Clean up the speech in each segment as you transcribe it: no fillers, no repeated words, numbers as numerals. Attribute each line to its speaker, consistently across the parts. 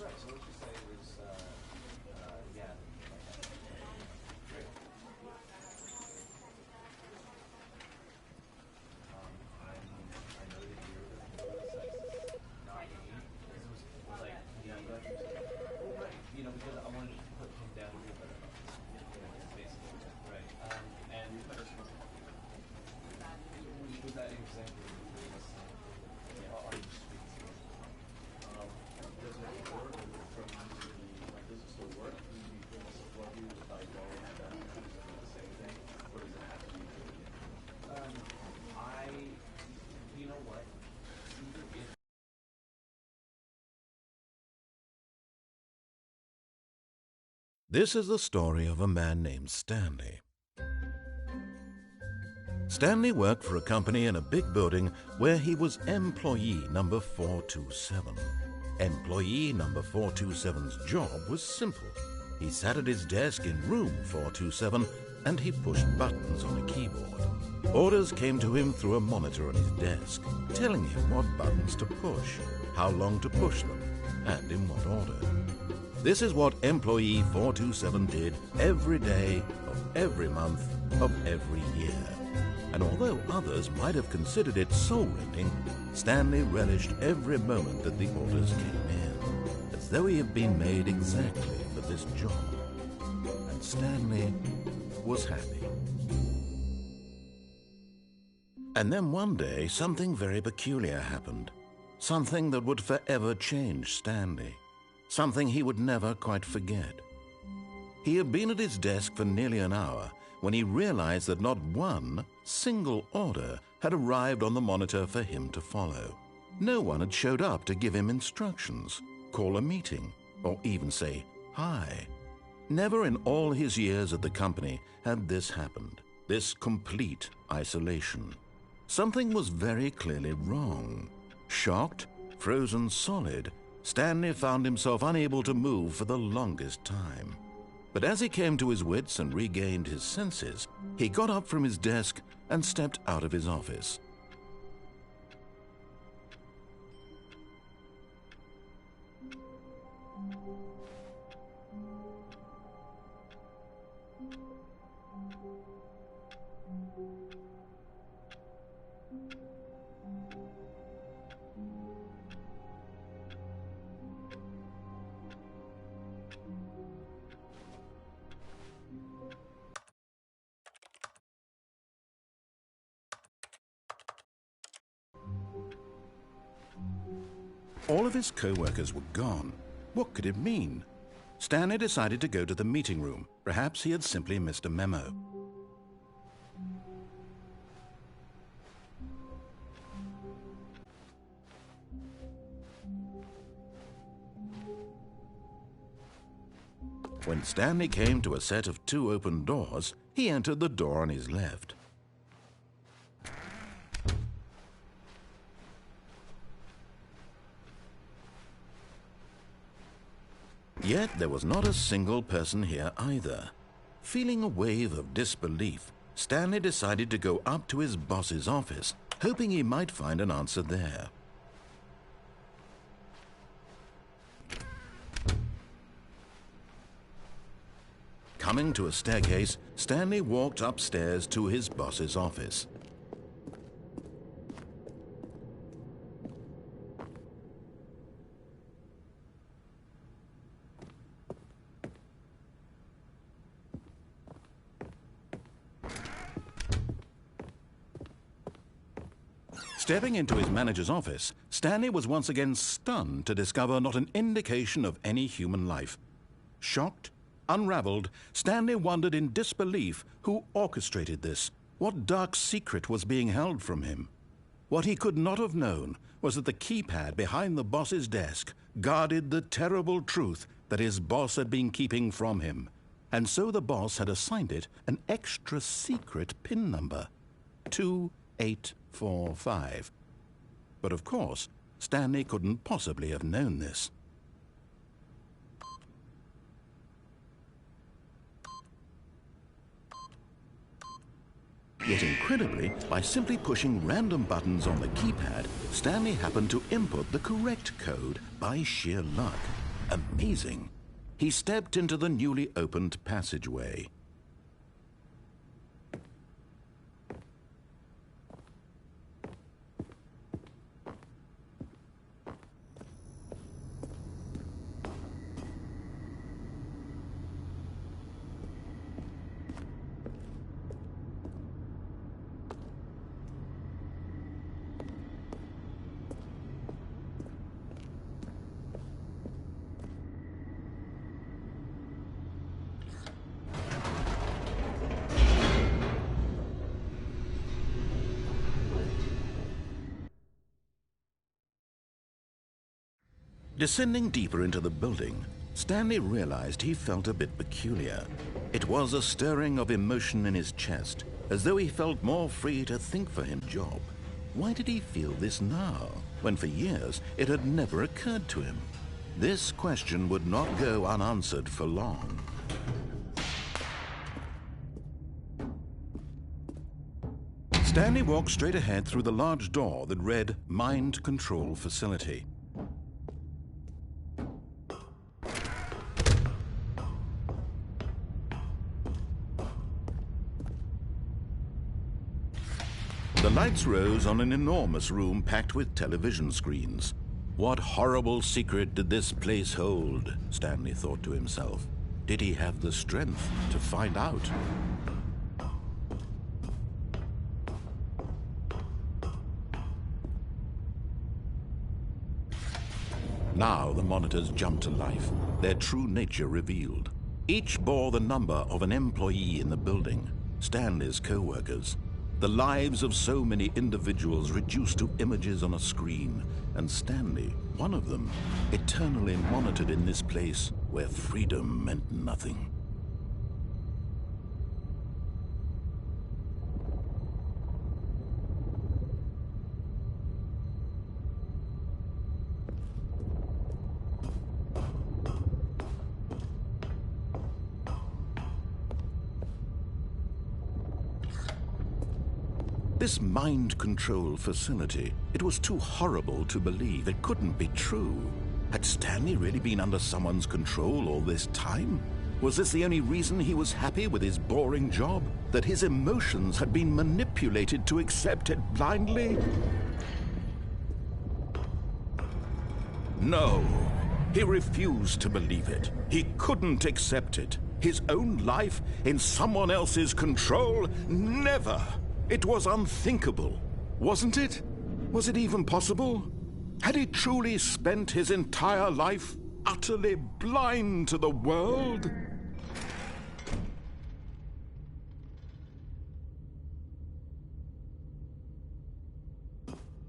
Speaker 1: Right, so let's just say it was, yeah. Great. I know that you're not me. It was like, yeah, but, well, right, you know, because I wanted to put him down here, but basically, right. And was that exactly what you were saying? Yeah. Are you speaking?
Speaker 2: Does it work from like does it still work? Do you feel also plug you with like going and the same thing? Or does it have to be
Speaker 1: You know what? Either if
Speaker 3: This is the story of a man named Stanley. Stanley worked for a company in a big building where he was employee number 427. Employee number 427's job was simple. He sat at his desk in room 427 and he pushed buttons on a keyboard. Orders came to him through a monitor on his desk, telling him what buttons to push, how long to push them, and in what order. This is what employee 427 did every day of every month of every year. And although others might have considered it soul-rending, Stanley relished every moment that the orders came in, as though he had been made exactly for this job. And Stanley was happy. And then one day, something very peculiar happened. Something that would forever change Stanley. Something he would never quite forget. He had been at his desk for nearly an hour when he realized that not one single order had arrived on the monitor for him to follow. No one had showed up to give him instructions, call a meeting, or even say hi. Never in all his years at the company had this happened, this complete isolation. Something was very clearly wrong. Shocked, frozen solid, Stanley found himself unable to move for the longest time. But as he came to his wits and regained his senses, he got up from his desk and stepped out of his office. All of his co-workers were gone. What could it mean? Stanley decided to go to the meeting room. Perhaps he had simply missed a memo. When Stanley came to a set of 2 open doors, he entered the door on his left. Yet there was not a single person here either. Feeling a wave of disbelief, Stanley decided to go up to his boss's office, hoping he might find an answer there. Coming to a staircase, Stanley walked upstairs to his boss's office. Stepping into his manager's office, Stanley was once again stunned to discover not an indication of any human life. Shocked, unraveled, Stanley wondered in disbelief who orchestrated this, what dark secret was being held from him. What he could not have known was that the keypad behind the boss's desk guarded the terrible truth that his boss had been keeping from him, and so the boss had assigned it an extra secret PIN number, 2845. But of course, Stanley couldn't possibly have known this. Yet incredibly, by simply pushing random buttons on the keypad, Stanley happened to input the correct code by sheer luck. Amazing. He stepped into the newly opened passageway. Descending deeper into the building, Stanley realized he felt a bit peculiar. It was a stirring of emotion in his chest, as though he felt more free to think for him job. Why did he feel this now, when for years it had never occurred to him? This question would not go unanswered for long. Stanley walked straight ahead through the large door that read Mind Control Facility. The lights rose on an enormous room packed with television screens. What horrible secret did this place hold? Stanley thought to himself. Did he have the strength to find out? Now the monitors jumped to life, their true nature revealed. Each bore the number of an employee in the building, Stanley's co-workers. The lives of so many individuals reduced to images on a screen, and Stanley, one of them, eternally monitored in this place where freedom meant nothing. This mind control facility, it was too horrible to believe. It couldn't be true. Had Stanley really been under someone's control all this time? Was this the only reason he was happy with his boring job? That his emotions had been manipulated to accept it blindly? No, he refused to believe it. He couldn't accept it. His own life in someone else's control? Never! It was unthinkable, wasn't it? Was it even possible? Had he truly spent his entire life utterly blind to the world?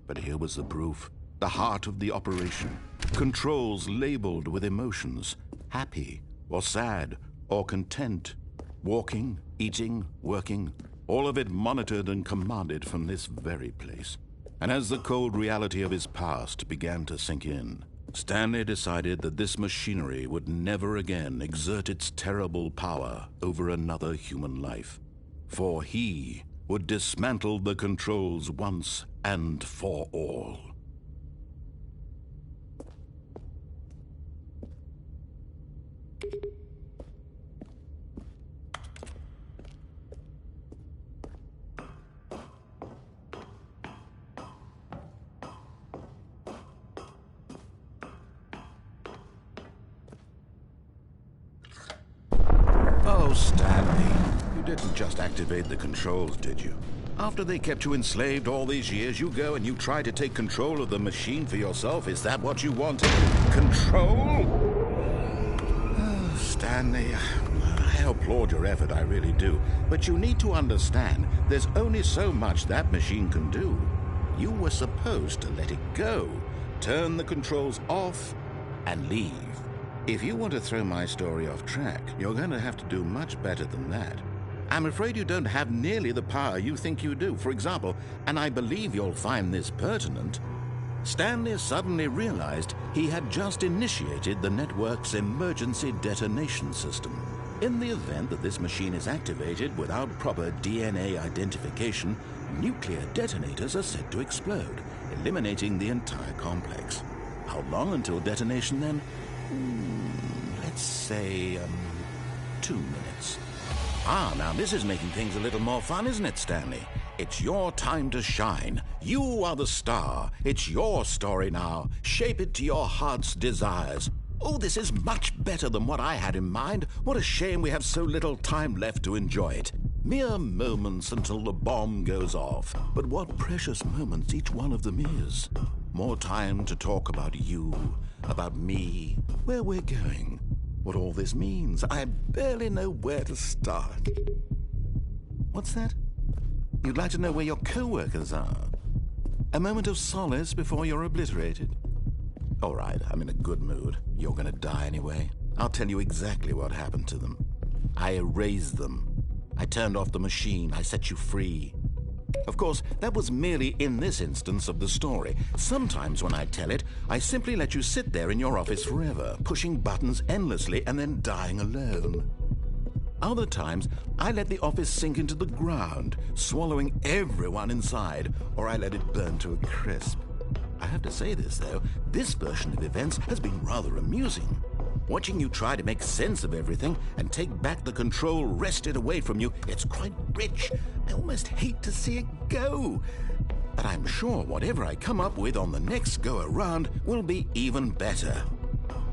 Speaker 3: But here was the proof. The heart of the operation. Controls labeled with emotions. Happy, or sad, or content. Walking, eating, working. All of it monitored and commanded from this very place. And as the cold reality of his past began to sink in, Stanley decided that this machinery would never again exert its terrible power over another human life. For he would dismantle the controls once and for all. Oh, Stanley, you didn't just activate the controls, did you? After they kept you enslaved all these years, you go and you try to take control of the machine for yourself. Is that what you wanted? Control? Oh, Stanley, I applaud your effort, I really do. But you need to understand, there's only so much that machine can do. You were supposed to let it go, turn the controls off, and leave. If you want to throw my story off track, you're going to have to do much better than that. I'm afraid you don't have nearly the power you think you do. For example, and I believe you'll find this pertinent, Stanley suddenly realized he had just initiated the network's emergency detonation system. In the event that this machine is activated without proper DNA identification, nuclear detonators are set to explode, eliminating the entire complex. How long until detonation then? Let's say, 2 minutes. Ah, now this is making things a little more fun, isn't it, Stanley? It's your time to shine. You are the star. It's your story now. Shape it to your heart's desires. Oh, this is much better than what I had in mind. What a shame we have so little time left to enjoy it. Mere moments until the bomb goes off. But what precious moments each one of them is. More time to talk about you, about me, where we're going, what all this means. I barely know where to start. What's that? You'd like to know where your co-workers are? A moment of solace before you're obliterated? All right, I'm in a good mood. You're gonna die anyway. I'll tell you exactly what happened to them. I erased them. I turned off the machine. I set you free. Of course, that was merely in this instance of the story. Sometimes when I tell it, I simply let you sit there in your office forever, pushing buttons endlessly and then dying alone. Other times, I let the office sink into the ground, swallowing everyone inside, or I let it burn to a crisp. I have to say this, though, this version of events has been rather amusing. Watching you try to make sense of everything and take back the control wrested away from you, it's quite rich. I almost hate to see it go. But I'm sure whatever I come up with on the next go-around will be even better.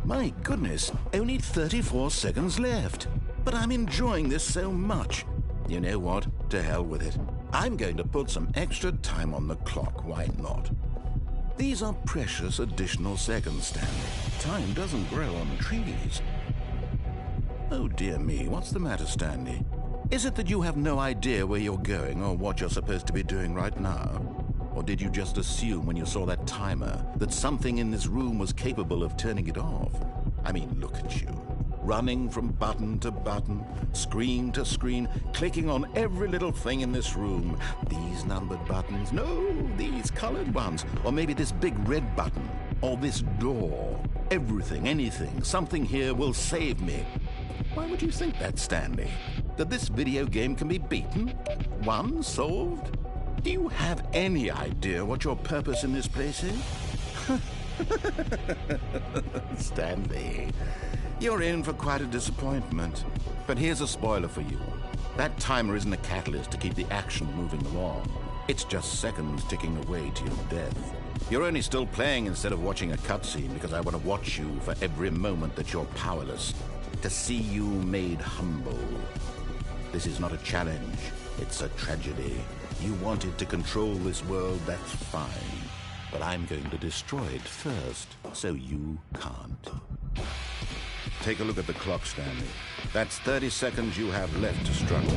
Speaker 3: My goodness, only 34 seconds left. But I'm enjoying this so much. You know what? To hell with it. I'm going to put some extra time on the clock. Why not? These are precious additional seconds, Stanley. Time doesn't grow on trees. Oh, dear me. What's the matter, Stanley? Is it that you have no idea where you're going or what you're supposed to be doing right now? Or did you just assume when you saw that timer that something in this room was capable of turning it off? I mean, look at you. Running from button to button, screen to screen, clicking on every little thing in this room. These numbered buttons, no, these colored ones, or maybe this big red button, or this door. Everything, anything, something here will save me. Why would you think that, Stanley? That this video game can be beaten? Won? Solved? Do you have any idea what your purpose in this place is? Stanley, you're in for quite a disappointment. But here's a spoiler for you. That timer isn't a catalyst to keep the action moving along. It's just seconds ticking away to your death. You're only still playing instead of watching a cutscene because I want to watch you for every moment that you're powerless. To see you made humble. This is not a challenge. It's a tragedy. You wanted to control this world, that's fine. But I'm going to destroy it first, so you can't. Take a look at the clock, Stanley. That's 30 seconds you have left to struggle.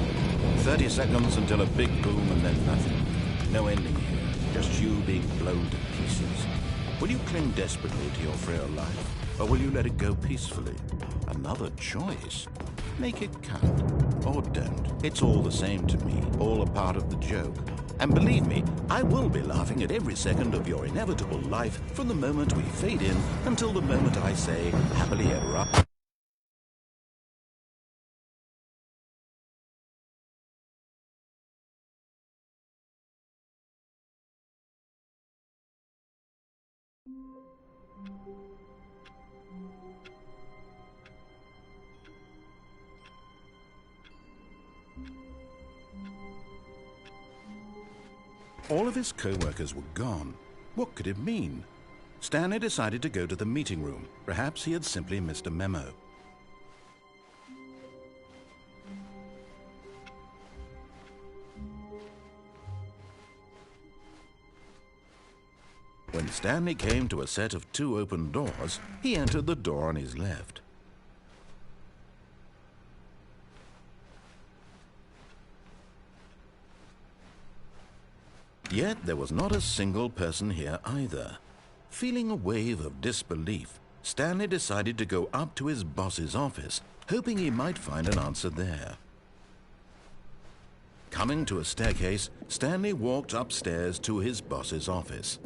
Speaker 3: 30 seconds until a big boom and then nothing. No ending here, just you being blown to pieces. Will you cling desperately to your frail life, or will you let it go peacefully? Another choice. Make it count, or don't. It's all the same to me, all a part of the joke. And believe me, I will be laughing at every second of your inevitable life from the moment we fade in until the moment I say, happily ever after. All of his co-workers were gone. What could it mean? Stanley decided to go to the meeting room. Perhaps he had simply missed a memo. When Stanley came to a set of 2 open doors, he entered the door on his left. Yet there was not a single person here either. Feeling a wave of disbelief, Stanley decided to go up to his boss's office, hoping he might find an answer there. Coming to a staircase, Stanley walked upstairs to his boss's office.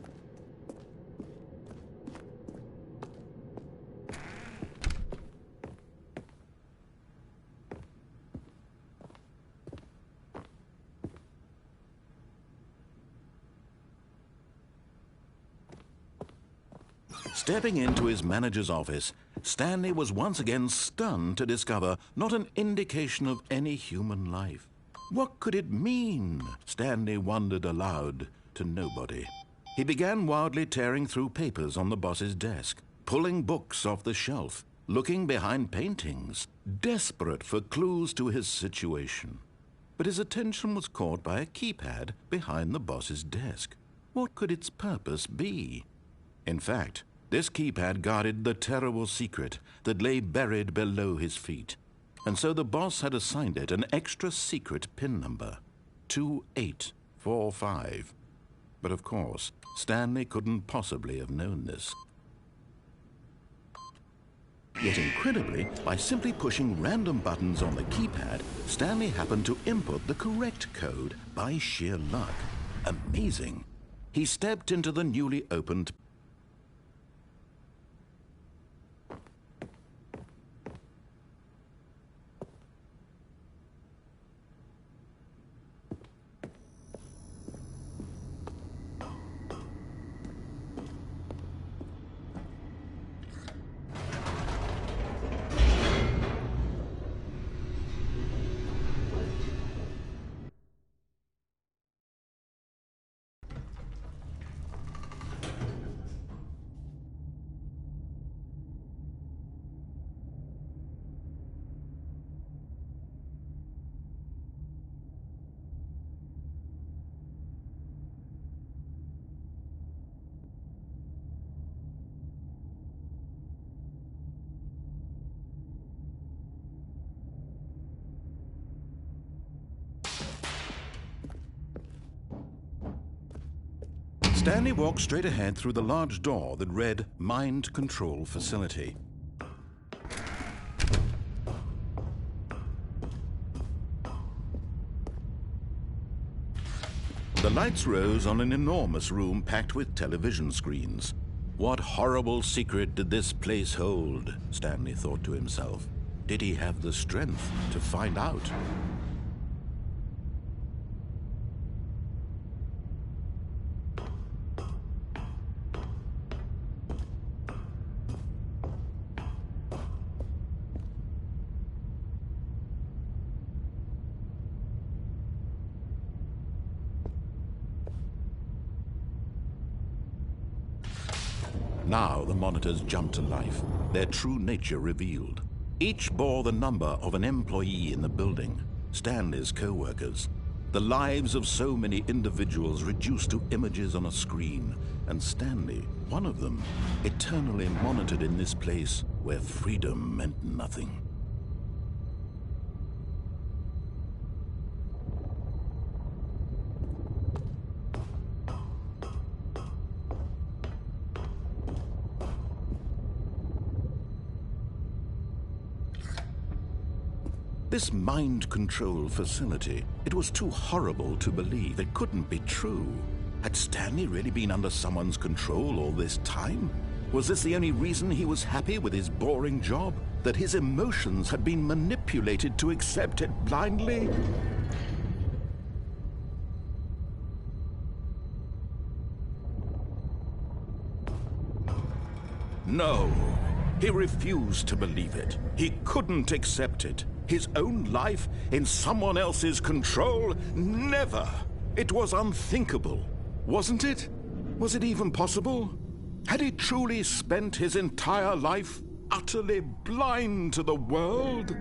Speaker 3: Stepping into his manager's office, Stanley was once again stunned to discover not an indication of any human life. What could it mean? Stanley wondered aloud to nobody. He began wildly tearing through papers on the boss's desk, pulling books off the shelf, looking behind paintings, desperate for clues to his situation. But his attention was caught by a keypad behind the boss's desk. What could its purpose be? In fact, this keypad guarded the terrible secret that lay buried below his feet. And so the boss had assigned it an extra secret PIN number, 2845. But of course, Stanley couldn't possibly have known this. Yet incredibly, by simply pushing random buttons on the keypad, Stanley happened to input the correct code by sheer luck. Amazing. He stepped into the newly opened Stanley walked straight ahead through the large door that read Mind Control Facility. The lights rose on an enormous room packed with television screens. What horrible secret did this place hold? Stanley thought to himself. Did he have the strength to find out? Now the monitors jumped to life, their true nature revealed. Each bore the number of an employee in the building, Stanley's co-workers. The lives of so many individuals reduced to images on a screen, and Stanley, one of them, eternally monitored in this place where freedom meant nothing. This mind control facility, it was too horrible to believe. It couldn't be true. Had Stanley really been under someone's control all this time? Was this the only reason he was happy with his boring job? That his emotions had been manipulated to accept it blindly? No, he refused to believe it. He couldn't accept it. His own life in someone else's control? Never! It was unthinkable, wasn't it? Was it even possible? Had he truly spent his entire life utterly blind to the world?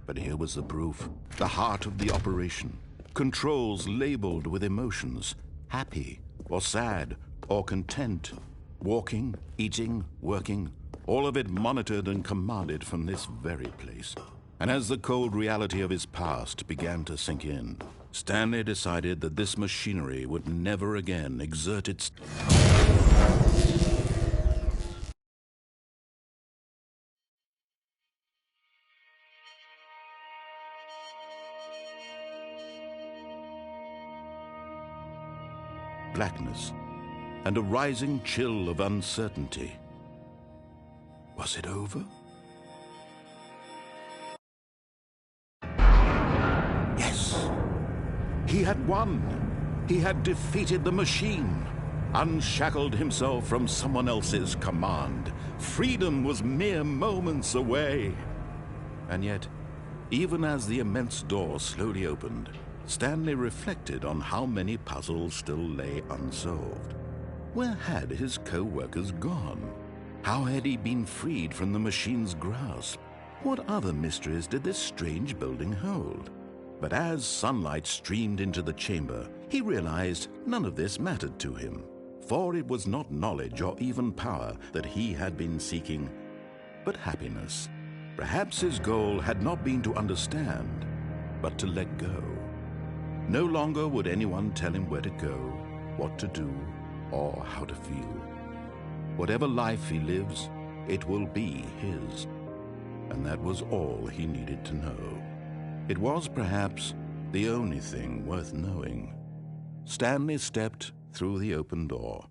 Speaker 3: But here was the proof. The heart of the operation. Controls labeled with emotions. Happy, or sad, or content. Walking, eating, working. All of it monitored and commanded from this very place. And as the cold reality of his past began to sink in, Stanley decided that this machinery would never again exert its... blackness. and a rising chill of uncertainty. Was it over? Yes! He had won! He had defeated the machine, unshackled himself from someone else's command. Freedom was mere moments away. And yet, even as the immense door slowly opened, Stanley reflected on how many puzzles still lay unsolved. Where had his co-workers gone? How had he been freed from the machine's grasp? What other mysteries did this strange building hold? But as sunlight streamed into the chamber, he realized none of this mattered to him, for it was not knowledge or even power that he had been seeking, but happiness. Perhaps his goal had not been to understand, but to let go. No longer would anyone tell him where to go, what to do, or how to feel. Whatever life he lives, it will be his. And that was all he needed to know. It was perhaps the only thing worth knowing. Stanley stepped through the open door.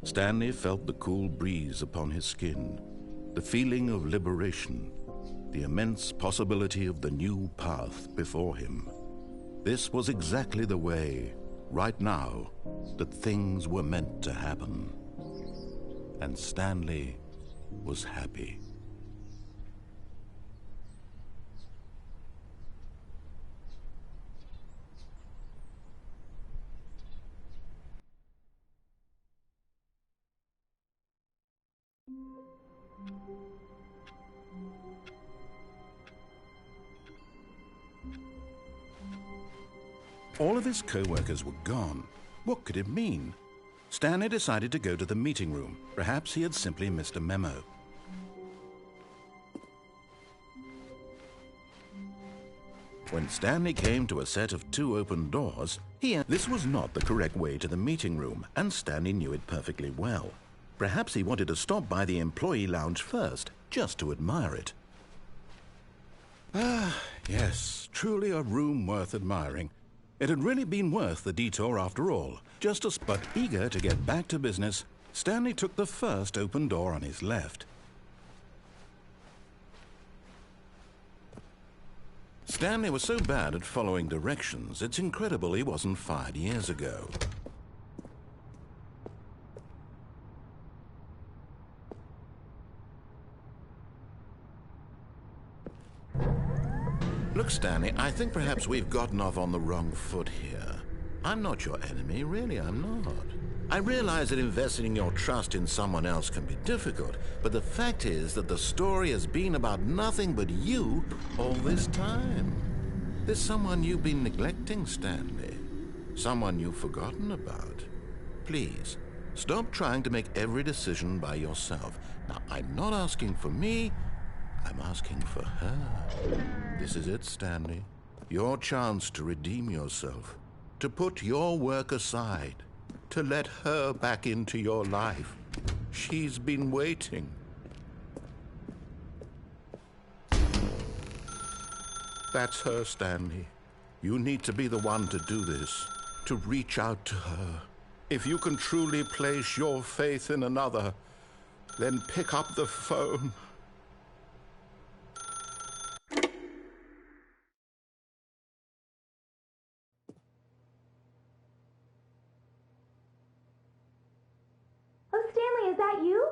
Speaker 3: Stanley felt the cool breeze upon his skin, the feeling of liberation, the immense possibility of the new path before him. This was exactly the way, right now, that things were meant to happen. And Stanley was happy. All of his co-workers were gone. What could it mean? Stanley decided to go to the meeting room. Perhaps he had simply missed a memo. When Stanley came to a set of 2 open doors, this was not the correct way to the meeting room, and Stanley knew it perfectly well. Perhaps he wanted to stop by the employee lounge first, just to admire it. Ah, yes, truly a room worth admiring. It had really been worth the detour after all. But eager to get back to business, Stanley took the first open door on his left. Stanley was so bad at following directions, it's incredible he wasn't fired years ago. Look, Stanley, I think perhaps we've gotten off on the wrong foot here. I'm not your enemy, really, I'm not. I realize that investing your trust in someone else can be difficult, but the fact is that the story has been about nothing but you all this time. There's someone you've been neglecting, Stanley. Someone you've forgotten about. Please, stop trying to make every decision by yourself. Now, I'm not asking for me, I'm asking for her. This is it, Stanley. Your chance to redeem yourself. To put your work aside. To let her back into your life. She's been waiting. That's her, Stanley. You need to be the one to do this. To reach out to her. If you can truly place your faith in another, then pick up the phone.
Speaker 4: Oh, Stanley, is that you?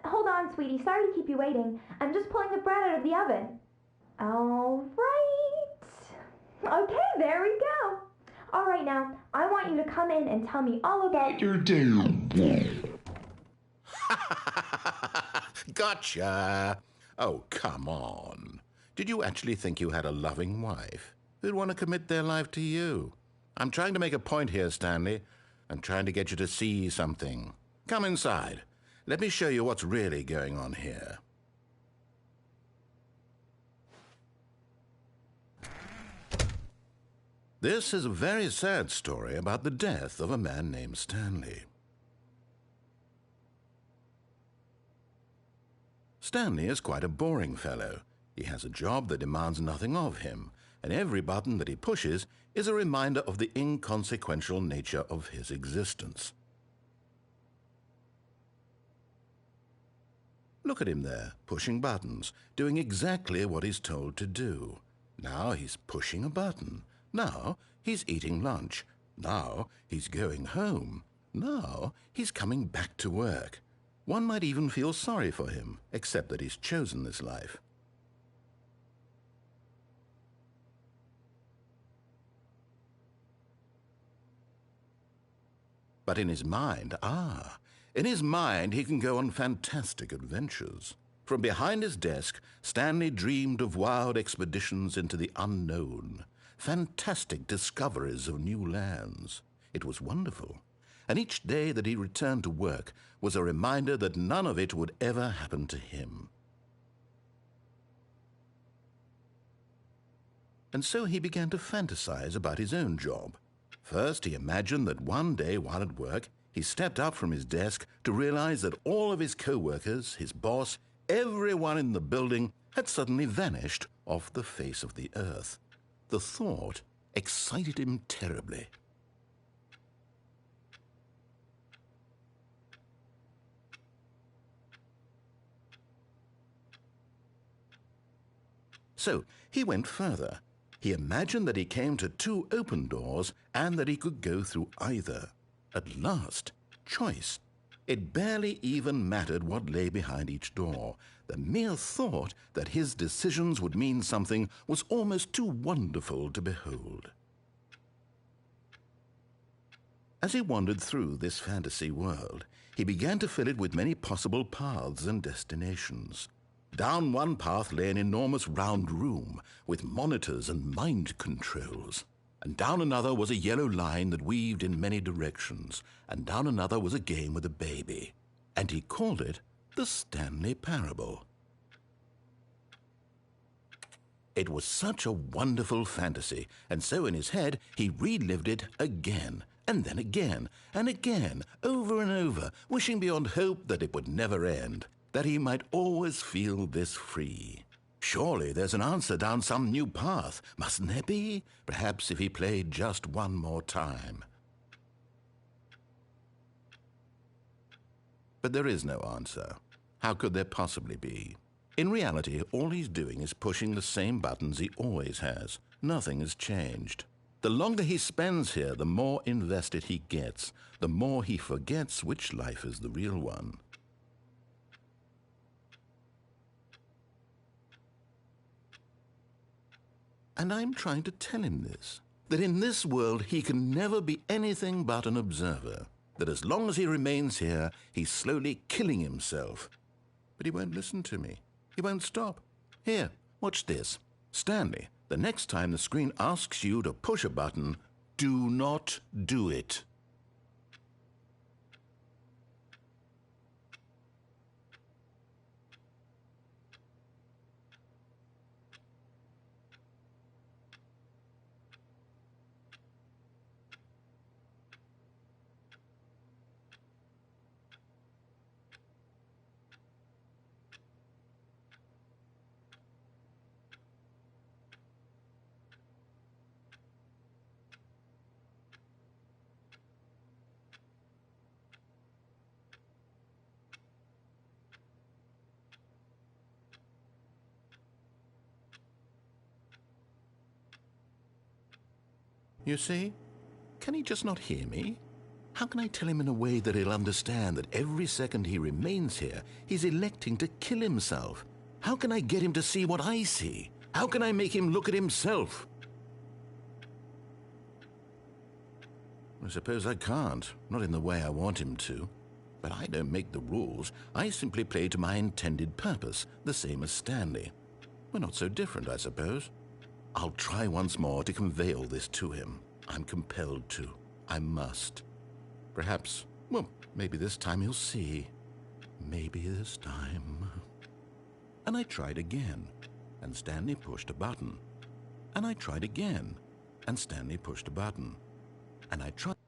Speaker 4: Hold on, sweetie. Sorry to keep you waiting. I'm just pulling the bread out of the oven. All right. Okay, there we go. All right, now, I want you to come in and tell me all about your day.
Speaker 3: Gotcha. Oh, come on. Did you actually think you had a loving wife who'd want to commit their life to you? I'm trying to make a point here, Stanley. I'm trying to get you to see something. Come inside. Let me show you what's really going on here. This is a very sad story about the death of a man named Stanley. Stanley is quite a boring fellow. He has a job that demands nothing of him, and every button that he pushes is a reminder of the inconsequential nature of his existence. Look at him there, pushing buttons, doing exactly what he's told to do. Now he's pushing a button. Now he's eating lunch. Now he's going home. Now he's coming back to work. One might even feel sorry for him, except that he's chosen this life. But in his mind, in his mind he can go on fantastic adventures. From behind his desk, Stanley dreamed of wild expeditions into the unknown, fantastic discoveries of new lands. It was wonderful, and each day that he returned to work was a reminder that none of it would ever happen to him. And so he began to fantasize about his own job. First, he imagined that one day while at work, he stepped up from his desk to realize that all of his co-workers, his boss, everyone in the building had suddenly vanished off the face of the earth. The thought excited him terribly. So he went further. He imagined that he came to two open doors and that he could go through either. At last, choice. It barely even mattered what lay behind each door. The mere thought that his decisions would mean something was almost too wonderful to behold. As he wandered through this fantasy world, he began to fill it with many possible paths and destinations. Down one path lay an enormous round room with monitors and mind controls. And down another was a yellow line that weaved in many directions. And down another was a game with a baby. And he called it the Stanley Parable. It was such a wonderful fantasy, and so in his head he relived it again, and then again, and again, over and over, wishing beyond hope that it would never end, that he might always feel this free. Surely there's an answer down some new path, mustn't there be? Perhaps if he played just one more time. But there is no answer. How could there possibly be? In reality, all he's doing is pushing the same buttons he always has. Nothing has changed. The longer he spends here, the more invested he gets, the more he forgets which life is the real one. And I'm trying to tell him this. that in this world he can never be anything but an observer, that as long as he remains here, he's slowly killing himself. But he won't listen to me. He won't stop. Here, watch this. Stanley, the next time the screen asks you to push a button, do not do it. You see? Can he just not hear me? How can I tell him in a way that he'll understand that every second he remains here, he's electing to kill himself? How can I get him to see what I see? How can I make him look at himself? I suppose I can't, not in the way I want him to. But I don't make the rules. I simply play to my intended purpose, the same as Stanley. We're not so different, I suppose. I'll try once more to convey all this to him. I'm compelled to. I must. Perhaps, well, maybe this time he'll see. Maybe this time. And I tried again, and Stanley pushed a button. And I tried again, and Stanley pushed a button. And I tried...